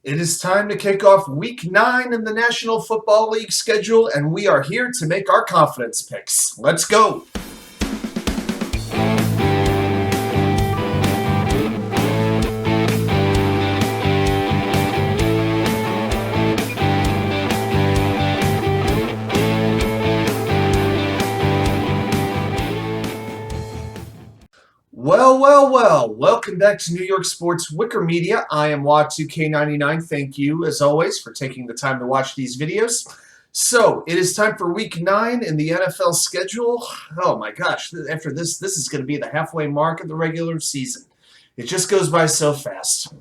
It is time to kick off Week 9 in the National Football League schedule, and we are here to make our confidence picks. Let's go! Well. Welcome back to New York Sports WickerMedia. I am Wa2K99. Thank you, as always, for taking the time to watch these videos. So, it is time for Week 9 in the NFL schedule. Oh my gosh, after this is going to be the halfway mark of the regular season. It just goes by so fast.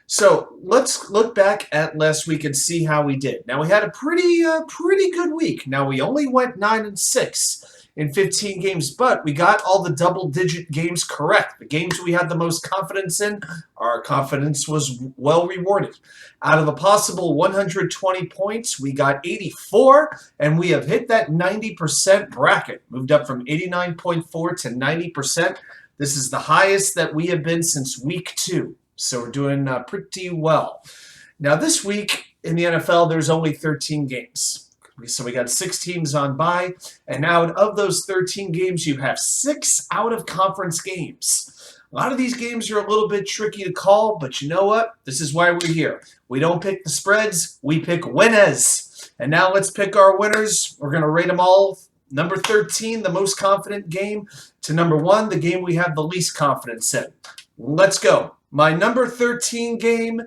So, let's look back at last week and see how we did. Now, we had a pretty good week. Now, we only went 9-6. In 15 games, but we got all the double-digit games correct. The games we had the most confidence in, our confidence was well rewarded. Out of the possible 120 points, we got 84, and we have hit that 90% bracket. Moved up from 89.4 to 90%. This is the highest that we have been since week 2, so we're doing pretty well. Now, this week in the NFL, there's only 13 games. So we got 6 teams on bye, and out of those 13 games, you have 6 out-of-conference games. A lot of these games are a little bit tricky to call, but you know what? This is why we're here. We don't pick the spreads, we pick winners. And now let's pick our winners. We're going to rate them all. Number 13, the most confident game, to number 1, the game we have the least confidence in. Let's go. My number 13 game,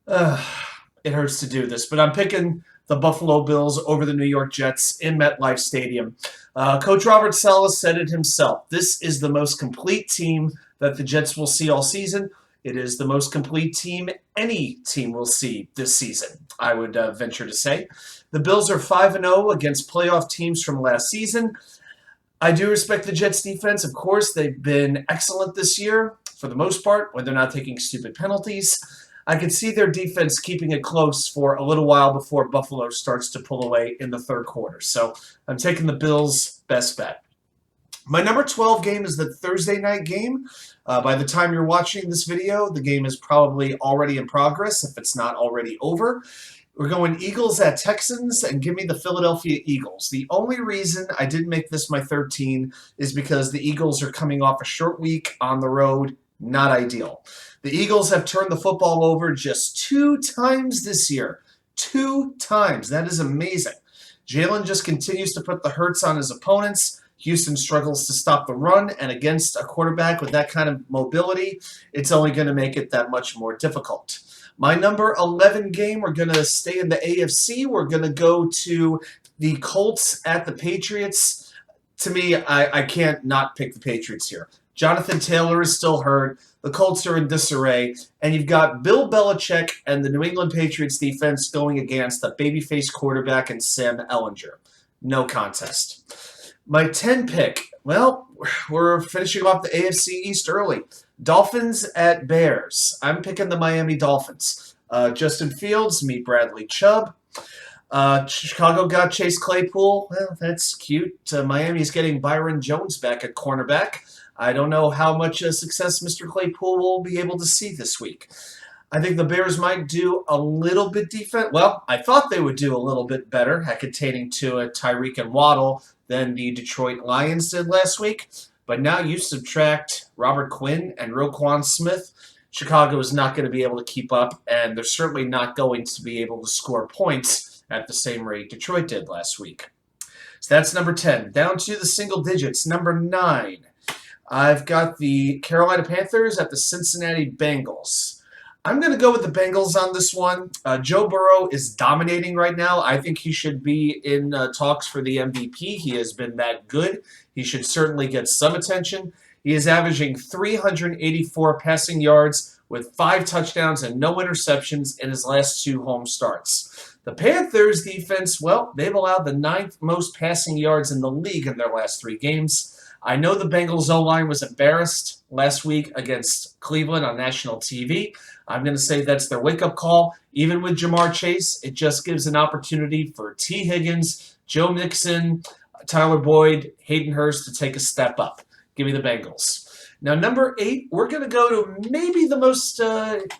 it hurts to do this, but I'm picking the Buffalo Bills over the New York Jets in MetLife Stadium. Coach Robert Saleh said it himself. This is the most complete team that the Jets will see all season. It is the most complete team any team will see this season, I would venture to say. The Bills are 5-0 against playoff teams from last season. I do respect the Jets defense. Of course, they've been excellent this year for the most part when they're not taking stupid penalties. I could see their defense keeping it close for a little while before Buffalo starts to pull away in the third quarter. So I'm taking the Bills' best bet. My number 12 game is the Thursday night game. By the time you're watching this video, the game is probably already in progress, if it's not already over. We're going Eagles at Texans, and give me the Philadelphia Eagles. The only reason I didn't make this my 13 is because the Eagles are coming off a short week on the road. Not ideal. The Eagles have turned the football over just 2 times this year. 2 times. That is amazing. Jalen just continues to put the hurts on his opponents. Houston struggles to stop the run, and against a quarterback with that kind of mobility, it's only going to make it that much more difficult. My number 11 game, we're going to stay in the AFC. We're going to go to the Colts at the Patriots. To me, I can't not pick the Patriots here. Jonathan Taylor is still hurt. The Colts are in disarray. And you've got Bill Belichick and the New England Patriots defense going against a babyface quarterback and Sam Ehlinger. No contest. My 10 pick, well, we're finishing off the AFC East early. Dolphins at Bears. I'm picking the Miami Dolphins. Justin Fields, meet Bradley Chubb. Chicago got Chase Claypool. Well, that's cute. Miami's getting Byron Jones back at cornerback. I don't know how much success Mr. Claypool will be able to see this week. I think the Bears might do a little bit defense. Well, I thought they would do a little bit better at containing Tua, Tyreek, and Waddle than the Detroit Lions did last week. But now you subtract Robert Quinn and Roquan Smith, Chicago is not going to be able to keep up, and they're certainly not going to be able to score points at the same rate Detroit did last week. So that's number 10. Down to the single digits, number 9. I've got the Carolina Panthers at the Cincinnati Bengals. I'm going to go with the Bengals on this one. Joe Burrow is dominating right now. I think he should be in talks for the MVP. He has been that good. He should certainly get some attention. He is averaging 384 passing yards with 5 touchdowns and no interceptions in his last 2 home starts. The Panthers defense, well, they've allowed the 9th most passing yards in the league in their last 3 games. I know the Bengals O-line was embarrassed last week against Cleveland on national TV. I'm going to say that's their wake-up call. Even with Jamar Chase, it just gives an opportunity for T. Higgins, Joe Mixon, Tyler Boyd, Hayden Hurst to take a step up. Give me the Bengals. Now, number 8, we're going to go to maybe the most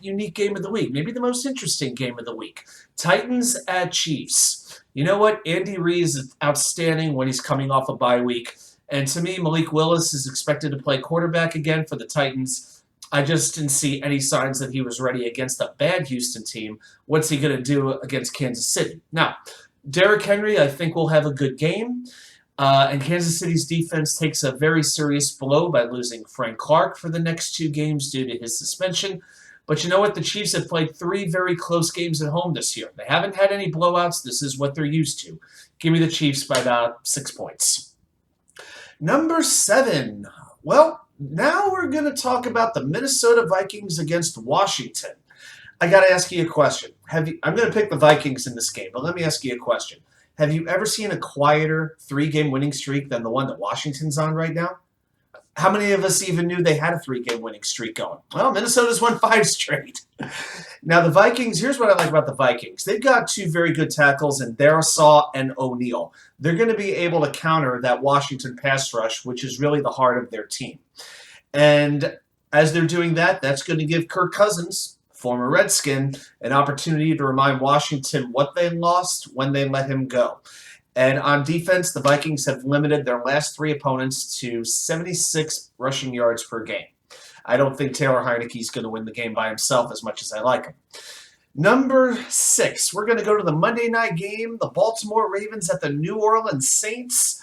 unique game of the week, maybe the most interesting game of the week. Titans at Chiefs. You know what? Andy Reid is outstanding when he's coming off a bye week. And to me, Malik Willis is expected to play quarterback again for the Titans. I just didn't see any signs that he was ready against a bad Houston team. What's he going to do against Kansas City? Now, Derrick Henry, I think, will have a good game. And Kansas City's defense takes a very serious blow by losing Frank Clark for the next 2 games due to his suspension. But you know what? The Chiefs have played 3 very close games at home this year. They haven't had any blowouts. This is what they're used to. Give me the Chiefs by about 6 points. Number 7. Well, now we're going to talk about the Minnesota Vikings against Washington. I got to ask you a question. I'm going to pick the Vikings in this game, but let me ask you a question. Have you ever seen a quieter 3-game winning streak than the one that Washington's on right now? How many of us even knew they had a 3-game winning streak going? Well, Minnesota's won 5 straight. Now, the Vikings, here's what I like about the Vikings. They've got 2 very good tackles in Darisaw and O'Neal. They're going to be able to counter that Washington pass rush, which is really the heart of their team. And as they're doing that, that's going to give Kirk Cousins, former Redskin, an opportunity to remind Washington what they lost when they let him go. And on defense, the Vikings have limited their last 3 opponents to 76 rushing yards per game. I don't think Taylor Heineke's going to win the game by himself as much as I like him. Number 6, we're going to go to the Monday night game, the Baltimore Ravens at the New Orleans Saints.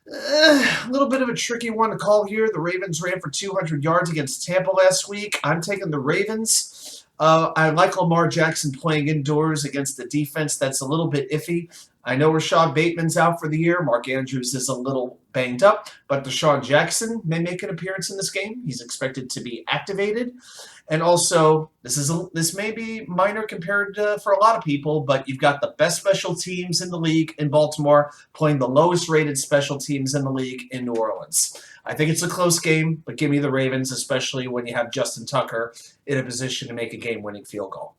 A little bit of a tricky one to call here. The Ravens ran for 200 yards against Tampa last week. I'm taking the Ravens. I like Lamar Jackson playing indoors against the defense that's a little bit iffy. I know Rashad Bateman's out for the year. Mark Andrews is a little banged up, but Deshaun Jackson may make an appearance in this game. He's expected to be activated. And also, this may be minor compared to, for a lot of people, but you've got the best special teams in the league in Baltimore playing the lowest rated special teams in the league in New Orleans. I think it's a close game, but give me the Ravens, especially when you have Justin Tucker in a position to make a game-winning field goal.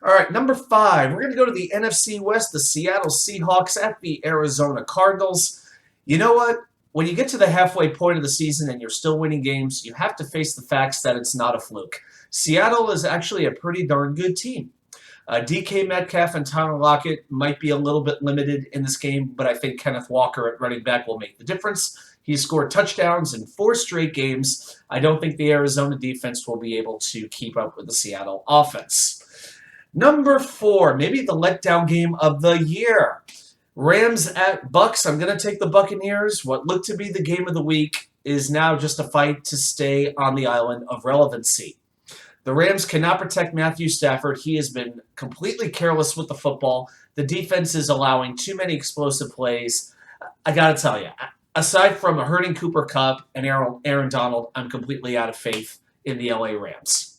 All right, number 5, we're going to go to the NFC West, the Seattle Seahawks at the Arizona Cardinals. You know what? When you get to the halfway point of the season and you're still winning games, you have to face the facts that it's not a fluke. Seattle is actually a pretty darn good team. DK Metcalf and Tyler Lockett might be a little bit limited in this game, but I think Kenneth Walker at running back will make the difference. He's scored touchdowns in 4 straight games. I don't think the Arizona defense will be able to keep up with the Seattle offense. Number 4, maybe the letdown game of the year. Rams at Bucks. I'm going to take the Buccaneers. What looked to be the game of the week is now just a fight to stay on the island of relevancy. The Rams cannot protect Matthew Stafford. He has been completely careless with the football. The defense is allowing too many explosive plays. I got to tell you, aside from a hurting Cooper Kupp and Aaron Donald, I'm completely out of faith in the LA Rams.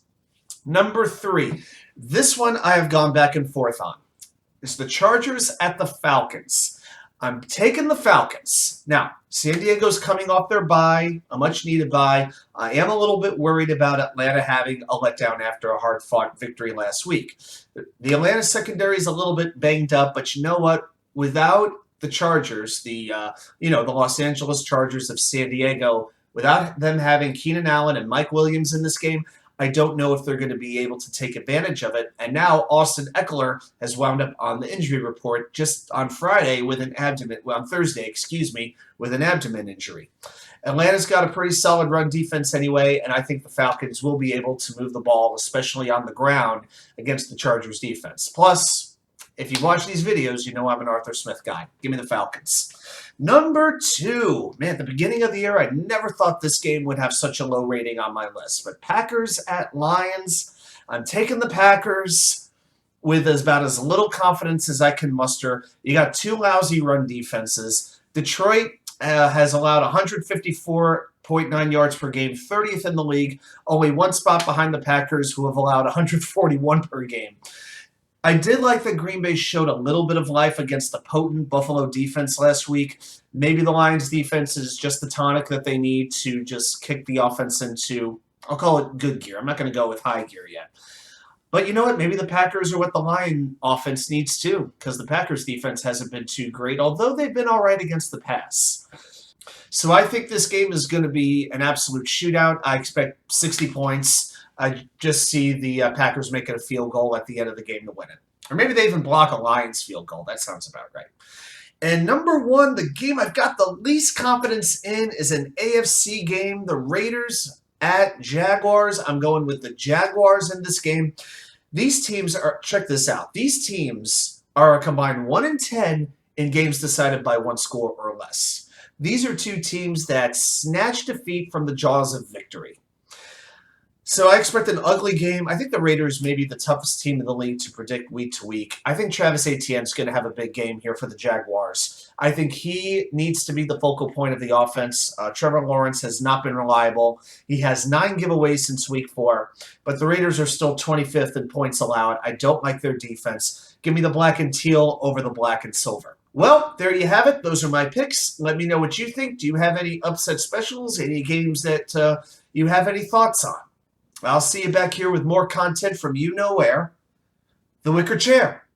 Number 3. This one I have gone back and forth on. It's the Chargers at the Falcons. I'm taking the Falcons. Now, San Diego's coming off their bye, a much-needed bye. I am a little bit worried about Atlanta having a letdown after a hard-fought victory last week. The Atlanta secondary is a little bit banged up, but you know what? Without the Chargers, the Los Angeles Chargers of San Diego, without them having Keenan Allen and Mike Williams in this game, I don't know if they're going to be able to take advantage of it. And now Austin Eckler has wound up on the injury report just on Thursday, with an abdomen injury. Atlanta's got a pretty solid run defense anyway, and I think the Falcons will be able to move the ball, especially on the ground, against the Chargers defense. Plus, if you watch these videos, you know I'm an Arthur Smith guy. Give me the Falcons. Number 2. Man, at the beginning of the year, I never thought this game would have such a low rating on my list. But Packers at Lions. I'm taking the Packers with about as little confidence as I can muster. You got 2 lousy run defenses. Detroit has allowed 154.9 yards per game, 30th in the league. Only 1 spot behind the Packers, who have allowed 141 per game. I did like that Green Bay showed a little bit of life against the potent Buffalo defense last week. Maybe the Lions defense is just the tonic that they need to just kick the offense into, I'll call it good gear. I'm not going to go with high gear yet. But you know what? Maybe the Packers are what the Lion offense needs too, because the Packers defense hasn't been too great, although they've been all right against the pass. So I think this game is going to be an absolute shootout. I expect 60 points. I just see the Packers making a field goal at the end of the game to win it. Or maybe they even block a Lions field goal. That sounds about right. And number one, the game I've got the least confidence in is an AFC game. The Raiders at Jaguars. I'm going with the Jaguars in this game. These teams are, check this out. These teams are a combined 1-10 in games decided by one score or less. These are two teams that snatch defeat from the jaws of victory. So I expect an ugly game. I think the Raiders may be the toughest team in the league to predict week to week. I think Travis Etienne's going to have a big game here for the Jaguars. I think he needs to be the focal point of the offense. Trevor Lawrence has not been reliable. He has 9 giveaways since week 4, but the Raiders are still 25th in points allowed. I don't like their defense. Give me the black and teal over the black and silver. Well, there you have it. Those are my picks. Let me know what you think. Do you have any upset specials? Any games that you have any thoughts on? I'll see you back here with more content from you know where, the Wicker Chair.